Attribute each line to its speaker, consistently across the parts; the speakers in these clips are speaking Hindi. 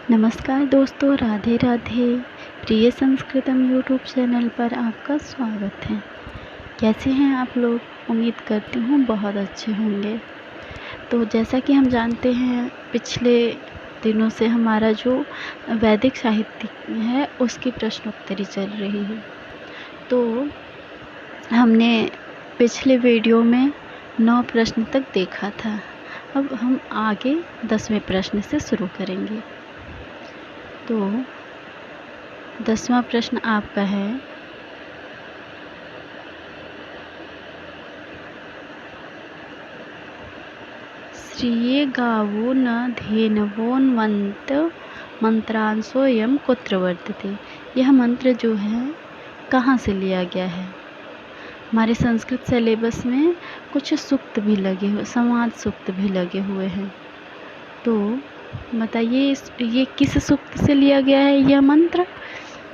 Speaker 1: नमस्कार दोस्तों, राधे राधे। प्रिय संस्कृतम यूट्यूब चैनल पर आपका स्वागत है। कैसे हैं आप लोग? उम्मीद करती हूँ बहुत अच्छे होंगे। तो जैसा कि हम जानते हैं, पिछले दिनों से हमारा जो वैदिक साहित्य है उसकी प्रश्नोत्तरी चल रही है। तो हमने पिछले वीडियो में 9 प्रश्न तक देखा था। अब हम आगे 10वें प्रश्न से शुरू करेंगे। तो 10वां प्रश्न आपका है, श्रिये गावो न धेनवोन्वन्त मंत्रांशोऽयं कुत्र वर्तते। यह मंत्र जो है कहाँ से लिया गया है? हमारे संस्कृत सिलेबस में कुछ सूक्त भी लगे हुए, समाज सूक्त भी लगे हुए हैं। तो बताइए ये किस सूक्त से लिया गया है यह मंत्र?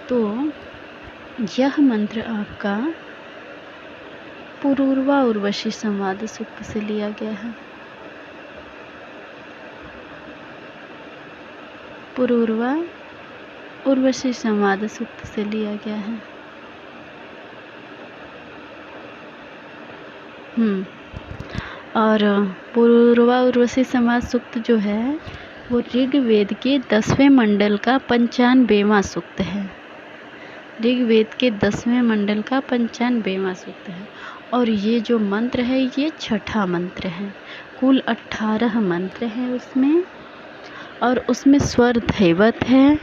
Speaker 1: तो यह मंत्र आपका पुरूरवा उर्वशी संवाद सूक्त से लिया गया है। पुरूरवा उर्वशी संवाद सूक्त से लिया गया है। और पुरूरवा उर्वशी संवाद सूक्त जो है वो ऋग्वेद के 10वें मंडल का 95वां सूक्त है। ऋग्वेद के 10वें मंडल का 95वां सूक्त है। और ये जो मंत्र है ये छठा मंत्र है। कुल 18 मंत्र है उसमें, और उसमें स्वर धैवत है।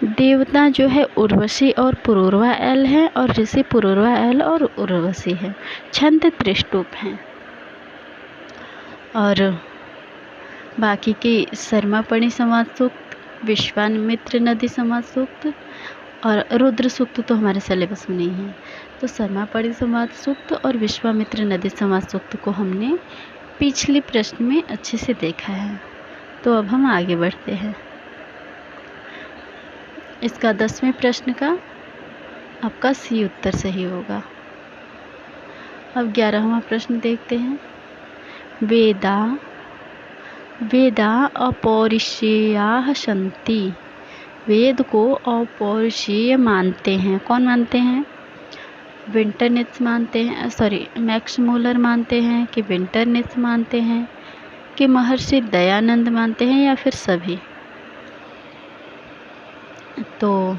Speaker 1: देवता जो है उर्वशी और पुरूरवा एल है, और ऋषि पुरूरवा एल और उर्वशी है। छंद त्रिष्टुप हैं। और बाकी के शर्मापणि संवाद सूक्त, विश्वामित्र नदी संवाद सूक्त और रुद्र सूक्त तो हमारे सिलेबस में नहीं है। तो शर्मापणि संवाद सूक्त और विश्वामित्र नदी संवाद सूक्त को हमने पिछले प्रश्न में अच्छे से देखा है। तो अब हम आगे बढ़ते हैं। इसका 10वें प्रश्न का आपका सी उत्तर सही होगा। अब 11वां प्रश्न देखते हैं। वेदा अपौरुषेयाः सन्ति। वेद को अपौरुषेय मानते हैं। कौन मानते हैं? विंटरनित्ज मानते हैं, मैक्स मूलर मानते हैं कि विंटरनित्ज मानते हैं कि महर्षि दयानंद मानते हैं, या फिर सभी? तो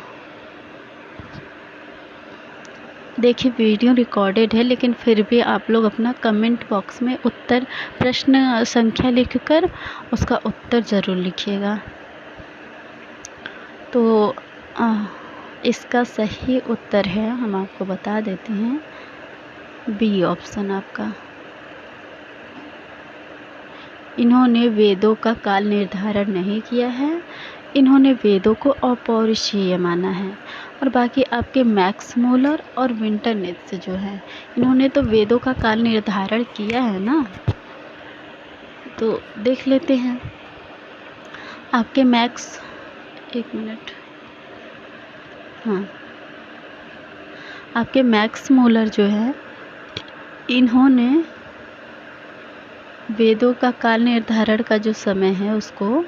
Speaker 1: देखिए, वीडियो रिकॉर्डेड है, लेकिन फिर भी आप लोग अपना कमेंट बॉक्स में उत्तर प्रश्न संख्या लिखकर उसका उत्तर ज़रूर लिखिएगा। तो इसका सही उत्तर है, हम आपको बता देते हैं, बी ऑप्शन आपका। इन्होंने वेदों का काल निर्धारण नहीं किया है, इन्होंने वेदों को अपौरुषेय माना है। और बाकी आपके मैक्स मूलर और विंटरनित्ज जो है, इन्होंने तो वेदों का काल निर्धारण किया है ना। तो देख लेते हैं आपके मैक्स, एक मिनट, हाँ, आपके मैक्स मूलर जो है, इन्होंने वेदों का काल निर्धारण का जो समय है उसको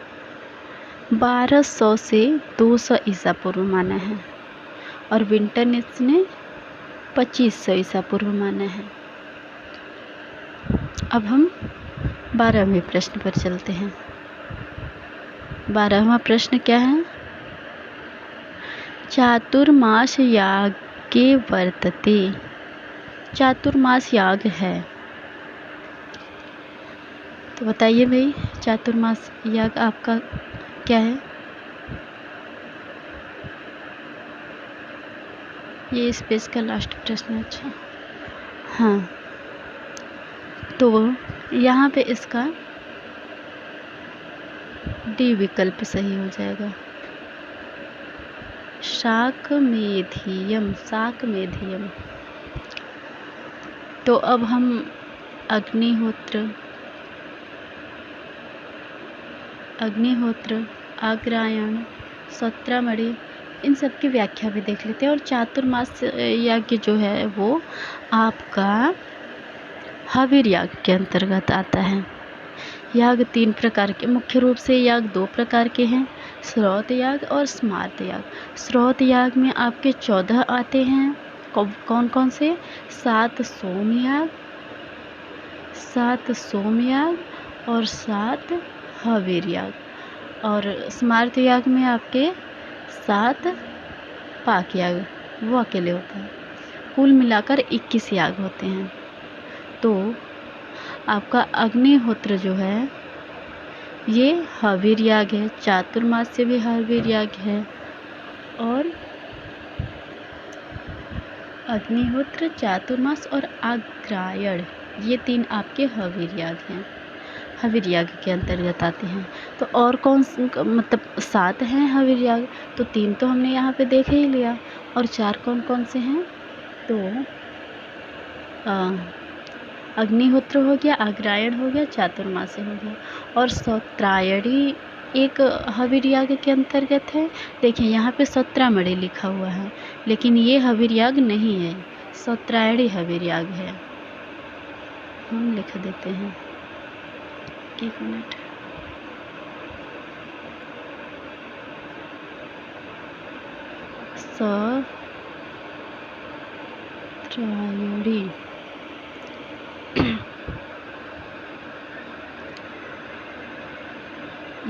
Speaker 1: 1200 से 200 ईसा पूर्व माना है, और विंटरनित्ज ने 2500 ईसा पूर्व माना है। अब हम 12वें प्रश्न पर चलते हैं। 12वां प्रश्न क्या है? चातुर्मास यागे वर्तते। चातुर्मास याग है, तो बताइए भाई, चातुर्मास याग आपका क्या है? ये इस पेज का लास्ट प्रश्न है। अच्छा, हाँ, तो यहाँ पे इसका डी विकल्प सही हो जाएगा। शाकमेधियम। तो अब हम अग्निहोत्र, आग्रायण, सत्रामणि, इन सब की व्याख्या भी देख लेते हैं। और चातुर्मास यज्ञ जो है वो आपका हविर याग के अंतर्गत आता है। याग 3 प्रकार के, मुख्य रूप से याग 2 प्रकार के हैं। श्रौत याग और स्मार्त याग। श्रौत याग में आपके 14 आते हैं। कौन कौन से? 7 सोमयाग और 7 हविर याग। और स्मार्त याग में आपके 7 पाक याग, वो अकेले होता है। कुल मिलाकर 21 याग होते हैं। तो आपका अग्निहोत्र जो है ये हविर याग है, चातुर्मास से भी हविर याग है, और अग्निहोत्र, चातुर्मास और आग्रायण, ये 3 आपके हविर याग हैं, हविर याग के अंतर्गत आते हैं। तो और कौन मतलब 7 हैं हविर याग, तो 3 तो हमने यहाँ पे देख ही लिया, और 4 कौन कौन से हैं? तो अग्निहोत्र हो गया, आग्रायण हो गया, चातुर्मास हो गया, और सौत्रायणी एक हविर याग के अंतर्गत है। देखिए यहाँ पे सौत्रामणि लिखा हुआ है, लेकिन ये हविर याग नहीं है, सौत्रायणी हविर याग है। हम लिख देते हैं, 1 मिनट। सौत्रायणी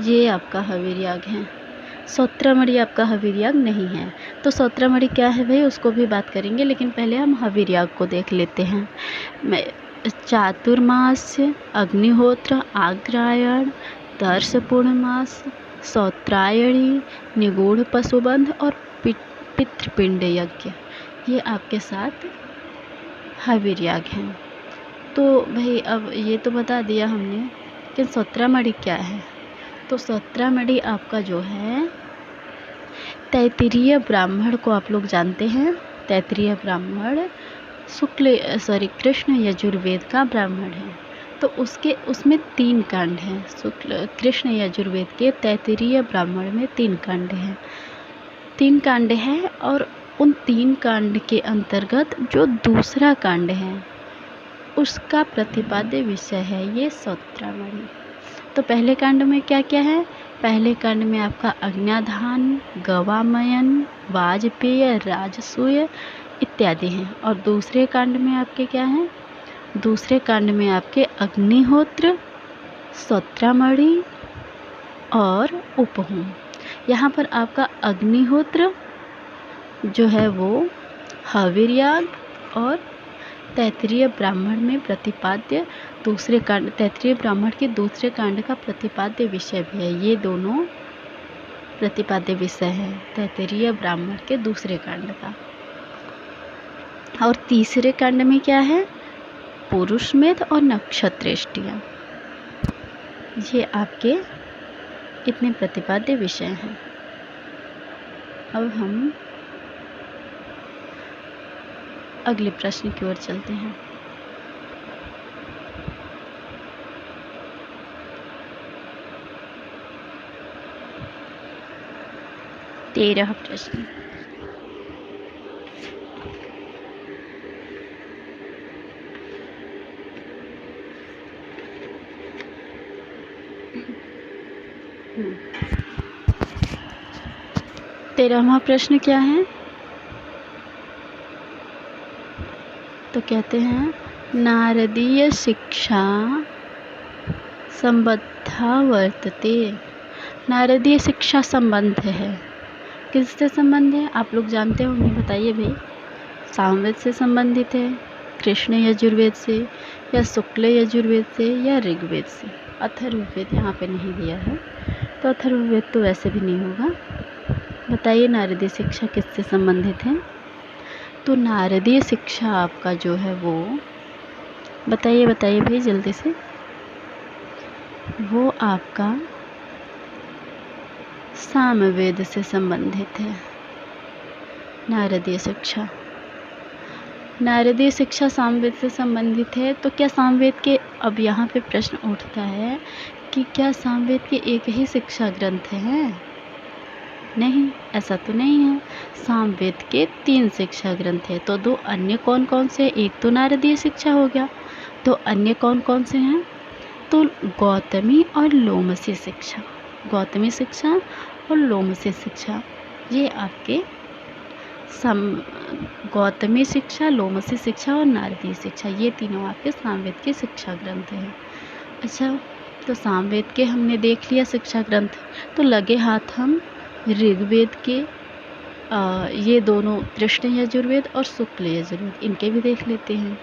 Speaker 1: ये आपका हविर याग है। सौत्रामणि आपका हविर याग नहीं है। तो सौत्रामणि क्या है भाई, उसको भी बात करेंगे, लेकिन पहले हम हविर याग को देख लेते हैं। चातुर्मास, अग्निहोत्र, आग्रायण, दर्श पूर्णमास, सौत्रायणी, निगूढ़ पशुबंध और पितृपिंड यज्ञ, ये आपके 7 हविर याग हैं। तो भाई अब ये तो बता दिया हमने कि सौत्रामणि क्या है। तो सौत्रामणि आपका जो है तैत्तिरीय ब्राह्मण को आप लोग जानते हैं। तैत्तिरीय ब्राह्मण कृष्ण यजुर्वेद का ब्राह्मण है। तो उसमें 3 कांड हैं। कृष्ण यजुर्वेद के तैत्तिरीय ब्राह्मण में 3 कांड हैं। 3 कांड हैं, और उन 3 कांड के अंतर्गत जो दूसरा कांड है उसका प्रतिपाद्य विषय है ये सौत्रामणि। तो पहले कांड में क्या क्या है? पहले कांड में आपका अग्न्याधान, गवामयन, वाजपेय, राजसूय इत्यादि हैं। और दूसरे कांड में आपके क्या हैं? दूसरे कांड में आपके अग्निहोत्र, सौत्रामणि और उपहोम। यहाँ पर आपका अग्निहोत्र जो है वो हविर याग और तैत्तिरीय ब्राह्मण में प्रतिपाद्य दूसरे कांड, तैत्तिरीय ब्राह्मण के दूसरे कांड का प्रतिपाद्य विषय भी है। ये दोनों प्रतिपाद्य विषय है तैत्तिरीय ब्राह्मण के दूसरे कांड का। और तीसरे कांड में क्या है? पुरुषमेध और नक्षत्रेष्टियाँ, ये आपके इतने प्रतिपाद्य विषय हैं। अब हम अगले प्रश्न की ओर चलते हैं। तेरह प्रश्न। तेरहवां प्रश्न क्या है? तो कहते हैं नारदीय शिक्षा संबद्धा वर्तते। नारदीय शिक्षा संबंध है, किससे संबंध है? आप लोग जानते होंगे, बताइए भाई। सामवेद से संबंधित है, कृष्ण यजुर्वेद से, या शुक्ल यजुर्वेद से, या ऋग्वेद से। अथर्ववेद यहाँ पे नहीं दिया है, तो अथर्ववेद तो वैसे भी नहीं होगा। बताइए नारदीय शिक्षा किससे संबंधित है? तो नारदीय शिक्षा आपका जो है वो बताइए भाई जल्दी से। वो आपका सामवेद से संबंधित है। नारदीय शिक्षा सामवेद से संबंधित है। तो क्या सामवेद के, अब यहाँ पे प्रश्न उठता है कि क्या सामवेद के एक ही शिक्षा ग्रंथ हैं? नहीं, ऐसा तो नहीं है। सामवेद के 3 शिक्षा ग्रंथ है। तो 2 अन्य कौन कौन से? एक तो नारदीय शिक्षा हो गया, तो अन्य कौन कौन से हैं? तो गौतमी और लोमसी शिक्षा, गौतमी शिक्षा और लोमसी शिक्षा। ये आपके गौतमी शिक्षा, लोमसी शिक्षा और नारदीय शिक्षा, ये तीनों आपके सामवेद के शिक्षा ग्रंथ हैं। अच्छा, तो सामवेद के हमने देख लिया शिक्षा ग्रंथ, तो लगे हाथ हम ऋग्वेद के ये दोनों कृष्ण यजुर्वेद और शुक्ल यजुर्वेद, इनके भी देख लेते हैं।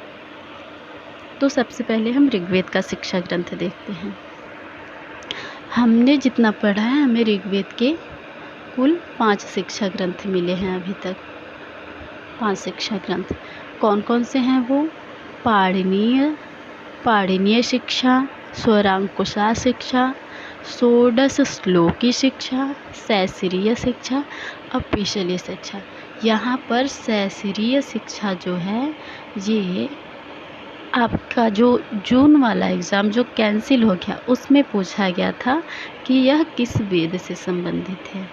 Speaker 1: तो सबसे पहले हम ऋग्वेद का शिक्षा ग्रंथ देखते हैं। हमने जितना पढ़ा है, हमें ऋग्वेद के कुल 5 शिक्षा ग्रंथ मिले हैं अभी तक। 5 शिक्षा ग्रंथ कौन कौन से हैं वो? पाणिनीय शिक्षा, स्वरांकुशा शिक्षा, षोडश श्लोकी शिक्षा, सहस्रीय शिक्षा और पिछली शिक्षा। यहाँ पर सहस्रीय शिक्षा जो है, ये आपका जो जून वाला एग्ज़ाम जो कैंसिल हो गया, उसमें पूछा गया था कि यह किस वेद से संबंधित है।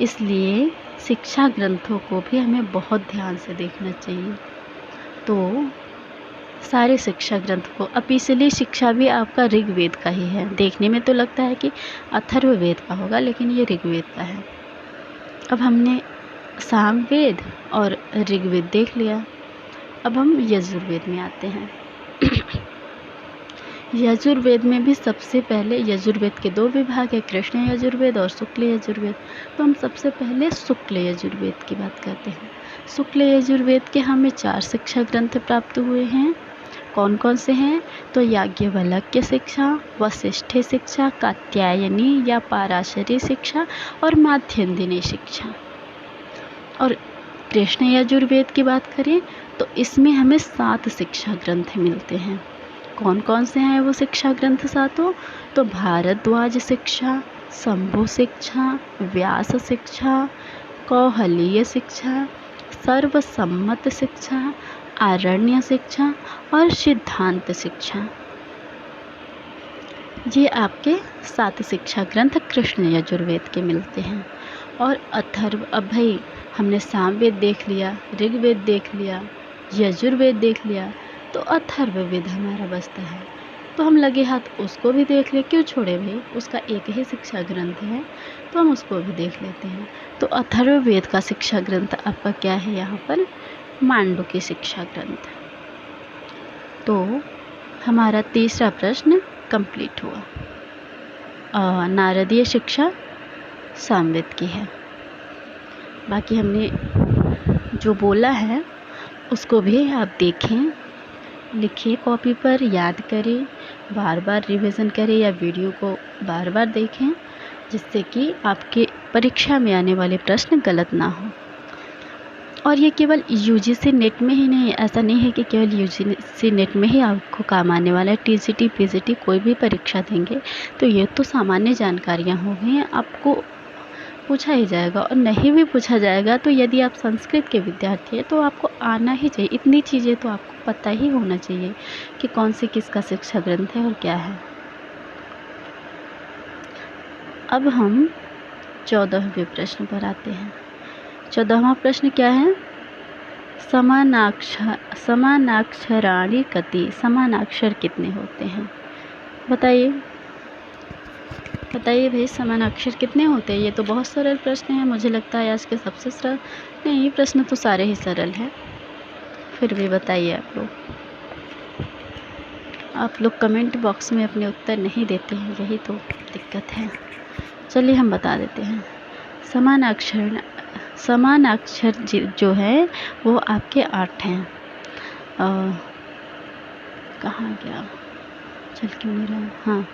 Speaker 1: इसलिए शिक्षा ग्रंथों को भी हमें बहुत ध्यान से देखना चाहिए। तो सारे शिक्षा ग्रंथ को, पिछली शिक्षा भी आपका ऋग्वेद का ही है। देखने में तो लगता है कि अथर्ववेद का होगा, लेकिन ये ऋग्वेद का है। अब हमने सामवेद और ऋग्वेद देख लिया। अब हम यजुर्वेद में आते हैं। यजुर्वेद में भी सबसे पहले, यजुर्वेद के 2 विभाग है, कृष्ण यजुर्वेद और शुक्ल यजुर्वेद। तो हम सबसे पहले शुक्ल यजुर्वेद की बात करते हैं। शुक्ल यजुर्वेद के हमें 4 शिक्षा ग्रंथ प्राप्त हुए हैं। कौन कौन से हैं? तो याज्ञवल्क्य शिक्षा, वशिष्ठ शिक्षा, कात्यायनी या पाराशरी शिक्षा और माध्यन्दिनी शिक्षा। और कृष्ण यजुर्वेद की बात करें तो इसमें हमें 7 शिक्षा ग्रंथ मिलते हैं। कौन कौन से हैं वो शिक्षा ग्रंथ सातों? तो भारद्वाज शिक्षा, शंभु शिक्षा, व्यास शिक्षा, कौहलीय शिक्षा, सर्वसम्मत शिक्षा, आरण्य शिक्षा और सिद्धांत शिक्षा। ये आपके 7 शिक्षा ग्रंथ कृष्ण यजुर्वेद के मिलते हैं। और अथर्व, अब भाई हमने सामवेद देख लिया, ऋग्वेद देख लिया, यजुर्वेद देख लिया, तो अथर्ववेद हमारा बचता है। तो हम लगे हाथ उसको भी देख ले, क्यों छोड़े भाई, उसका एक ही शिक्षा ग्रंथ है, तो हम उसको भी देख लेते हैं। तो अथर्ववेद का शिक्षा ग्रंथ आपका क्या है यहाँ पर? मांडुक्य शिक्षा ग्रंथ। तो हमारा तीसरा प्रश्न कंप्लीट हुआ। नारदीय शिक्षा सामवेद की है। बाकी हमने जो बोला है उसको भी आप देखें, लिखिए कॉपी पर, याद करें, बार बार रिवीजन करें या वीडियो को बार बार देखें, जिससे कि आपके परीक्षा में आने वाले प्रश्न गलत ना हो। और ये केवल यूजीसी नेट में ही नहीं, ऐसा नहीं है कि केवल यूजीसी नेट में ही आपको काम आने वाला है। टीजीटी, पीजीटी कोई भी परीक्षा देंगे तो ये तो सामान्य जानकारियाँ हो गई हैं, आपको पूछा ही जाएगा। और नहीं भी पूछा जाएगा तो यदि आप संस्कृत के विद्यार्थी हैं तो आपको आना ही चाहिए। इतनी चीज़ें तो आपको पता ही होना चाहिए कि कौन से किसका शिक्षा ग्रंथ है और क्या है। अब हम 14वें प्रश्न पर आते हैं। 14वां प्रश्न क्या है? समानाक्षराणि कति, समानाक्षर कितने होते हैं? बताइए भाई, समानाक्षर कितने होते हैं? ये तो बहुत सरल प्रश्न है, मुझे लगता है आज के सबसे सरल। नहीं, प्रश्न तो सारे ही सरल हैं, फिर भी बताइए आप लोग कमेंट बॉक्स में अपने उत्तर नहीं देते हैं, यही तो दिक्कत है। चलिए हम बता देते हैं। समानाक्षर जो है वो आपके 8 हैं। कहाँ गया, चल क्यों नहीं रहा? हाँ,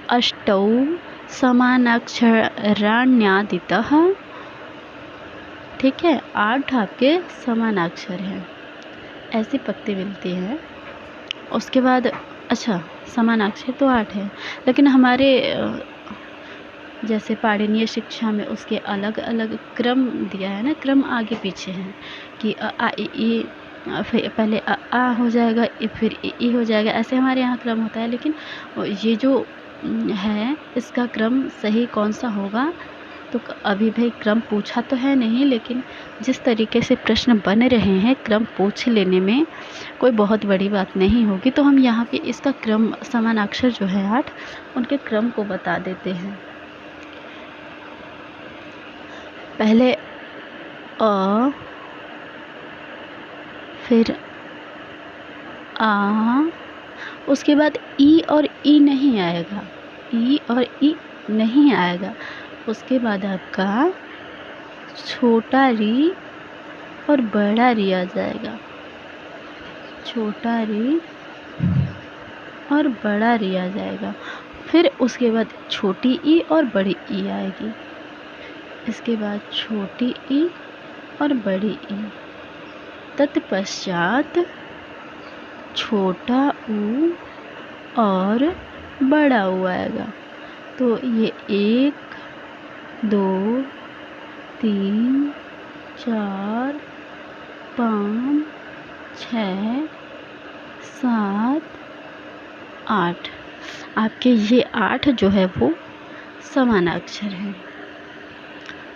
Speaker 1: अष्टौ समानाक्षराण्यादितः, ठीक है, 8 आपके समानाक्षर हैं, ऐसी पंक्ति मिलती है। उसके बाद अच्छा, समानाक्षर तो 8 है, लेकिन हमारे जैसे पाणिनीय शिक्षा में उसके अलग अलग क्रम दिया है ना, क्रम आगे पीछे है कि आ इ ई, पहले आ हो जाएगा, फिर ई हो जाएगा, ऐसे हमारे यहाँ क्रम होता है। लेकिन ये जो है इसका क्रम सही कौन सा होगा, तो अभी भाई क्रम पूछा तो है नहीं, लेकिन जिस तरीके से प्रश्न बन रहे हैं क्रम पूछ लेने में कोई बहुत बड़ी बात नहीं होगी। तो हम यहाँ पे इसका क्रम समानाक्षर जो है 8 उनके क्रम को बता देते हैं। पहले अ, फिर आ, उसके बाद ई और ई नहीं आएगा, ई और ई नहीं आएगा। उसके बाद आपका छोटा री और बड़ा री आ जाएगा, छोटा री और बड़ा री आ जाएगा। फिर उसके बाद छोटी ई और बड़ी ई आएगी। इसके बाद छोटी ई और बड़ी ई। तत्पश्चात छोटा ऊ और बड़ा ऊ आएगा। तो ये 1 2 3 4 5 6 7 8। आपके ये 8 जो है वो समानाक्षर है।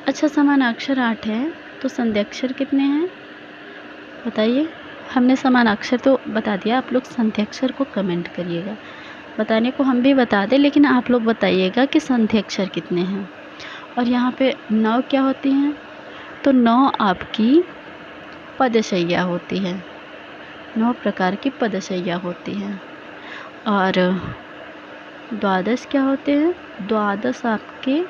Speaker 1: अच्छा, समानाक्षर 8 है तो संध्याक्षर कितने हैं बताइए। हमने समानाक्षर तो बता दिया, आप लोग संध्याक्षर को कमेंट करिएगा। बताने को हम भी बता दें, लेकिन आप लोग बताइएगा कि संध्याक्षर कितने हैं। और यहाँ पे 9 क्या होती हैं? तो 9 आपकी पदशैया होती है, 9 प्रकार की पदशैया होती हैं। और 12 क्या होते हैं? 12 आपके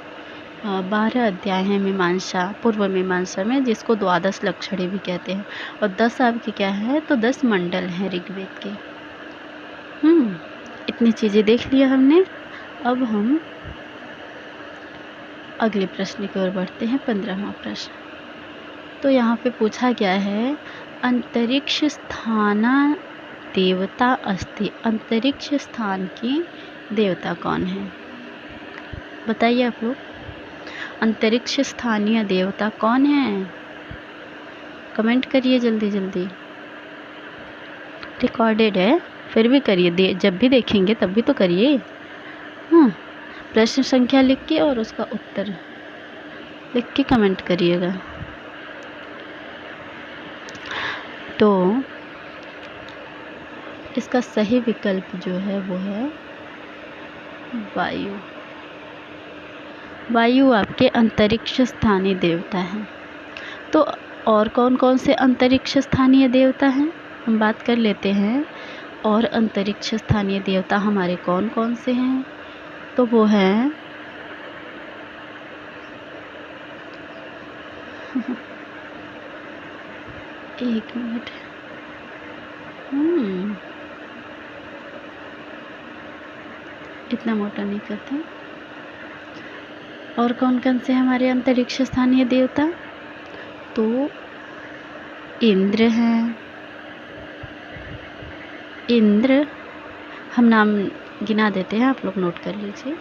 Speaker 1: 12 अध्याय हैं मीमांसा, पूर्व मीमांसा में, जिसको 12 लक्षणी भी कहते हैं। और 10 आपके क्या है? तो 10 मंडल हैं ऋग्वेद के। इतनी चीज़ें देख लिया हमने। अब हम अगले प्रश्न की ओर बढ़ते हैं, 15वां प्रश्न। तो यहाँ पे पूछा गया है, अंतरिक्ष स्थाना देवता अस्ति। अंतरिक्ष स्थान की देवता कौन है? बताइए आप लोग, अंतरिक्ष स्थानीय देवता कौन है? कमेंट करिए जल्दी जल्दी। रिकॉर्डेड है, फिर भी करिए, जब भी देखेंगे तब भी तो करिए। हाँ, प्रश्न संख्या लिख के और उसका उत्तर लिख के कमेंट करिएगा। तो इसका सही विकल्प जो है वो है वायु। वायु आपके अंतरिक्ष स्थानीय देवता हैं। तो और कौन कौन से अंतरिक्ष स्थानीय देवता हैं हम बात कर लेते हैं। और अंतरिक्ष स्थानीय देवता हमारे कौन कौन से हैं? तो वो हैं एक मिनट, इतना मोटा नहीं करते। और कौन कौन से हमारे अंतरिक्ष स्थानीय देवता? तो इंद्र हैं, इंद्र, हम नाम गिना देते हैं, आप लोग नोट कर लीजिए।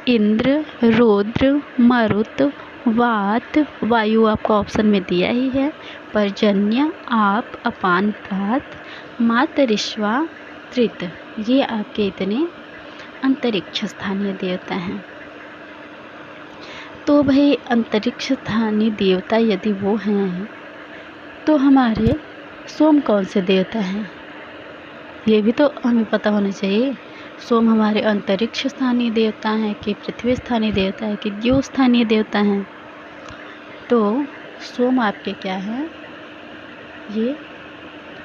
Speaker 1: इंद्र, रुद्र, मरुत, वात, वायु आपका ऑप्शन में दिया ही है, पर्जन्य, आप, अपान, पात, मातरिश्वा, त्रित, ये आपके इतने अंतरिक्ष स्थानीय देवता हैं। तो भाई अंतरिक्ष स्थानीय देवता यदि वो हैं तो हमारे सोम कौन से देवता हैं? ये भी तो हमें पता होना चाहिए। सोम हमारे अंतरिक्ष स्थानीय देवता हैं कि पृथ्वी स्थानीय देवता है कि द्यू स्थानीय देवता हैं? तो सोम आपके क्या है? ये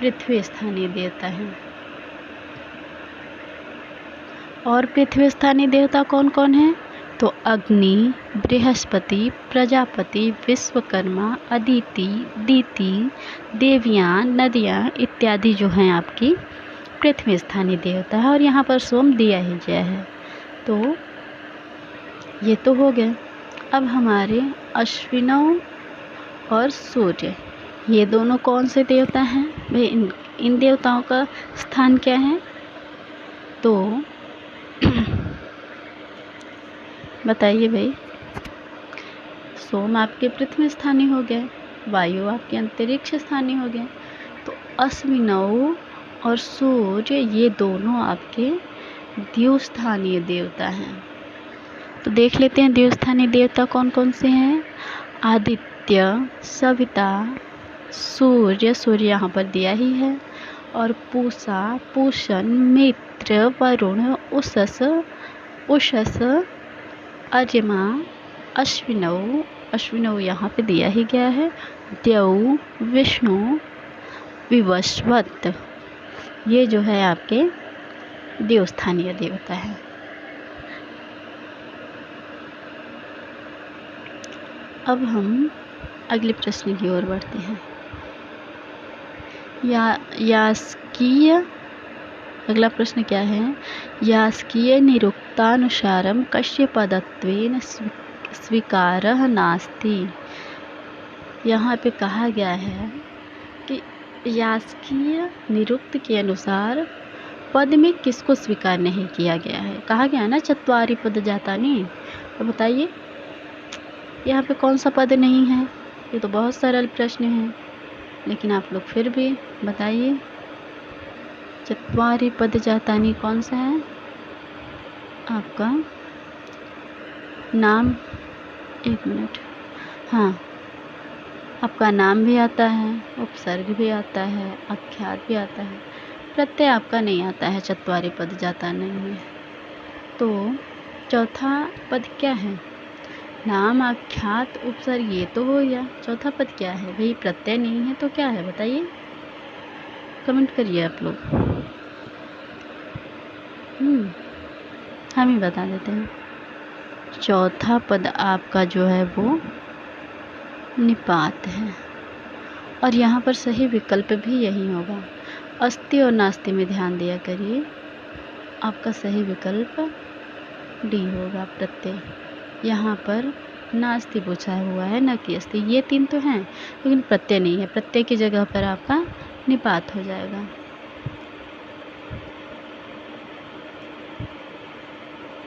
Speaker 1: पृथ्वी स्थानीय देवता हैं। और पृथ्वी स्थानीय देवता कौन कौन है? तो अग्नि, बृहस्पति, प्रजापति, विश्वकर्मा, अदिति, दीति, देवियाँ, नदियाँ इत्यादि जो हैं आपकी पृथ्वी स्थानीय देवता है। और यहाँ पर सोम दिया ही गया है। तो ये तो हो गए। अब हमारे अश्विनों और सूर्य, ये दोनों कौन से देवता हैं भाई? इन देवताओं का स्थान क्या है? तो बताइए भाई। सोम आपके पृथ्वी स्थानीय हो गए, वायु आपके अंतरिक्ष स्थानीय हो गए। तो अश्विनौ और सूर्य ये दोनों आपके द्यू स्थानीय देवता हैं। तो देख लेते हैं देवस्थानी देवता कौन कौन से हैं। आदित्य, सविता, सूर्य, सूर्य यहाँ पर दिया ही है, और पूषा, पूषण, मित्र, वरुण, उषस, उषस, अर्यमा, अश्विनव, अश्विनव यहाँ पे दिया ही गया है, द्यौ, विष्णु, विवस्वत। ये जो है आपके देवस्थानीय देवता है। अब हम अगले प्रश्न की ओर बढ़ते हैं। यास्कीय, अगला प्रश्न क्या है। यास्कीय निरुक्तानुसारं कस्य पदत्वेन स्वीकारः नास्ति। यहाँ पे कहा गया है कि यास्कीय निरुक्त के अनुसार पद में किसको स्वीकार नहीं किया गया है। कहा गया ना चत्वारि पद जातानि, तो बताइए यहाँ पे कौन सा पद नहीं है। ये तो बहुत सरल प्रश्न है, लेकिन आप लोग फिर भी बताइए चत्वारि पद जातानि कौन सा है। आपका नाम, एक मिनट, हाँ, आपका नाम भी आता है, उपसर्ग भी आता है, आख्यात भी आता है, प्रत्यय आपका नहीं आता है चत्वारि पद जातानि में। तो चौथा पद क्या है। नाम, आख्यात, उपसर्ग, ये तो हो गया। चौथा पद क्या है भाई। प्रत्यय नहीं है तो क्या है बताइए, कमेंट करिए आप लोग। हम ही बता देते हैं। चौथा पद आपका जो है वो निपात है, और यहाँ पर सही विकल्प भी यही होगा। अस्ति और नास्ति में ध्यान दिया करिए। आपका सही विकल्प डी होगा, प्रत्यय। यहाँ पर नास्ति पूछा हुआ है, न कि अस्ति। ये तीन तो हैं, लेकिन प्रत्यय नहीं है। प्रत्यय की जगह पर आपका निपात हो जाएगा।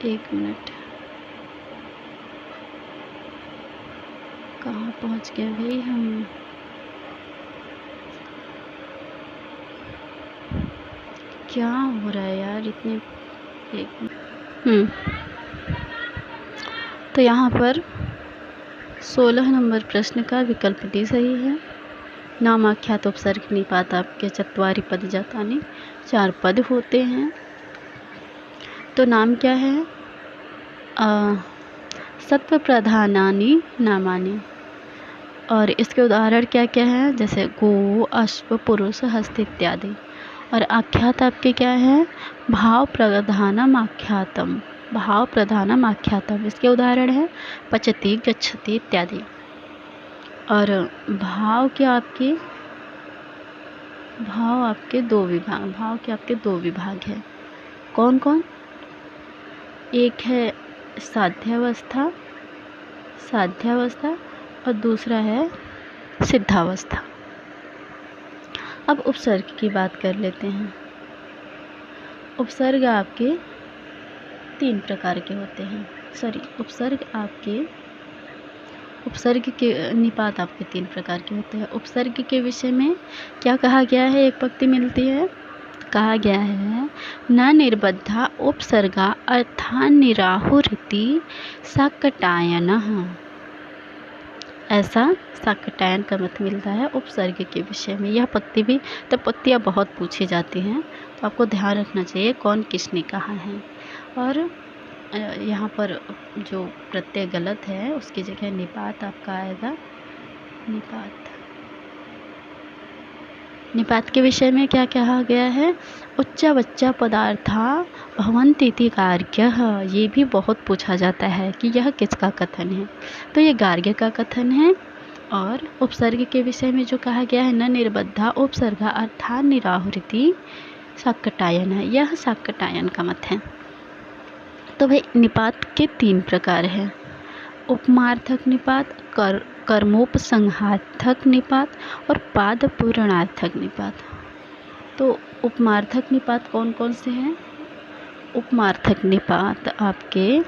Speaker 1: एक मिनट, कहाँ पहुँच गए भाई हम। क्या हो रहा है यार इतने। एक तो यहाँ पर 16 नंबर प्रश्न का विकल्प डी सही है। नाम, आख्यात, उपसर्ग, निपात आपके चत्वारि पद जातानि, 4 पद होते हैं। तो नाम क्या है। सत्व प्रधानानि नामानि, और इसके उदाहरण क्या क्या है, जैसे गो, अश्व, पुरुष, हस्त इत्यादि। और आख्यात आपके क्या है। भाव प्रधानम आख्यातम, भाव प्रधानम आख्यातम। इसके उदाहरण है पचति, गच्छति इत्यादि। और भाव के आपके दो विभाग हैं। कौन कौन। एक है साध्यावस्था और दूसरा है सिद्धावस्था। अब उपसर्ग की बात कर लेते हैं। उपसर्ग आपके 3 प्रकार के होते हैं। उपसर्ग के निपात आपके 3 प्रकार के होते हैं। उपसर्ग के विषय में क्या कहा गया है, एक पंक्ति मिलती है। कहा गया है न निर्बद्धा उपसर्गा अर्थान निराहुरिति साकटायनः। ऐसा साकटायन का मत मिलता है उपसर्ग के विषय में। यह पंक्ति भी, तब पंक्तियाँ बहुत पूछी जाती हैं, तो आपको ध्यान रखना चाहिए कौन किसने कहा है। और यहाँ पर जो प्रत्यय गलत है उसकी जगह निपात आपका आएगा। निपात के विषय में क्या कहा गया है। उच्चा बच्चा पदार्था भवन्ति इति गार्ग्यः। ये भी बहुत पूछा जाता है कि यह किसका कथन है, तो ये गार्ग्य का कथन है। और उपसर्ग के विषय में जो कहा गया है न निर्बद्धा उपसर्गा अर्थान निराहुरिति साकटायन है, यह साकटायन का मत है। तो भाई निपात के 3 प्रकार हैं। उपमार्थक निपात, कर्मोपसंहार्थक निपात और पाद पूरणार्थक निपात। तो उपमार्थक निपात कौन कौन से हैं। उपमार्थक निपात आपके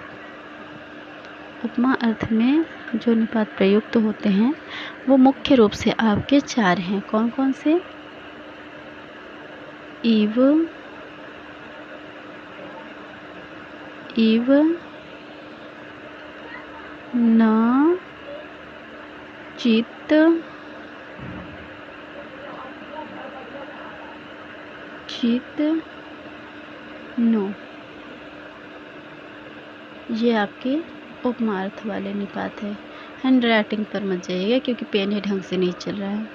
Speaker 1: उपमा अर्थ में जो निपात प्रयुक्त होते हैं वो मुख्य रूप से आपके 4 हैं। कौन कौन से। इव, न चित चित नो, ये आपके उपमार्थ वाले निपात है। हैंड राइटिंग पर मत जाइएगा क्योंकि पेन ही ढंग से नहीं चल रहा है।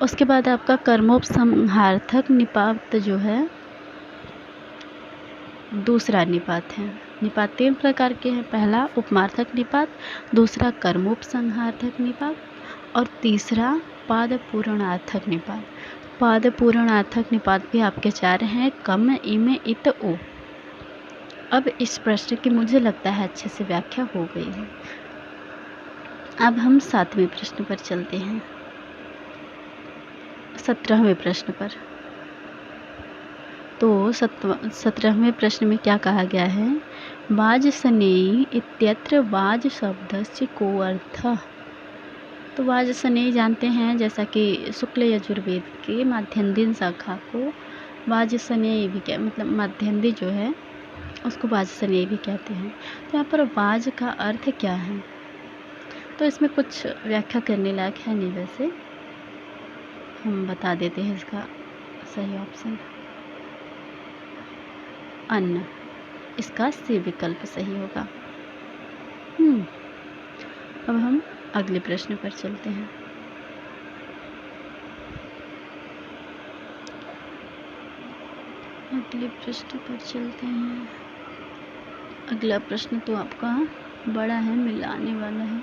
Speaker 1: उसके बाद आपका कर्मोपसंहार्थक निपात जो है दूसरा निपात है। निपात 3 प्रकार के हैं। पहला उपमार्थक निपात, दूसरा कर्मोपसंहार्थक निपात और तीसरा पादपूरणार्थक निपात। पादपूरणार्थक निपात भी आपके 4 हैं, कम, इम, इत, ओ। अब इस प्रश्न की मुझे लगता है अच्छे से व्याख्या हो गई है। अब हम 7वें प्रश्न पर चलते हैं, 17वें प्रश्न पर। तो 17वें प्रश्न में क्या कहा गया है? वाजसनेयी इत्यत्र वाज शब्दस्य को अर्थः। तो वाजसनेयी जानते हैं, जैसा कि शुक्ल यजुर्वेद के माध्यन्दिन शाखा को वाजसनेयी भी क्या मतलब माध्यन्दी जो है उसको वाजसनेयी भी कहते हैं। तो यहाँ पर वाज का अर्थ क्या है? तो इसमें कुछ व्याख्या करने लायक है नहीं, वैसे हम बता देते हैं इसका सही ऑप्शन अन्न, इसका सी विकल्प सही होगा। अब हम अगले प्रश्न पर चलते हैं। अगले प्रश्न पर चलते हैं। अगला प्रश्न तो आपका बड़ा है, मिलाने वाला है।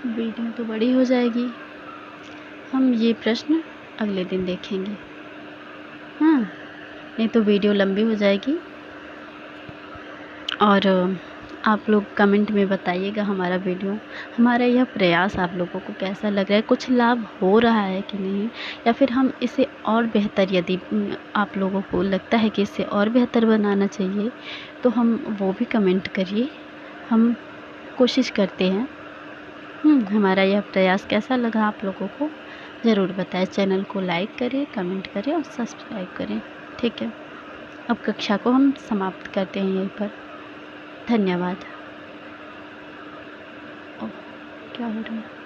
Speaker 1: वीडियो तो बड़ी हो जाएगी, हम ये प्रश्न अगले दिन देखेंगे। हाँ, नहीं तो वीडियो लंबी हो जाएगी। और आप लोग कमेंट में बताइएगा हमारा वीडियो, हमारा यह प्रयास आप लोगों को कैसा लग रहा है, कुछ लाभ हो रहा है कि नहीं, या फिर हम इसे और बेहतर, यदि आप लोगों को लगता है कि इसे और बेहतर बनाना चाहिए तो हम वो भी कमेंट करिए, हम कोशिश करते हैं। हमारा यह प्रयास कैसा लगा आप लोगों को ज़रूर बताएं। चैनल को लाइक करें, कमेंट करें और सब्सक्राइब करें। ठीक है, अब कक्षा को हम समाप्त करते हैं यहीं पर। धन्यवाद। क्या हो रहा है?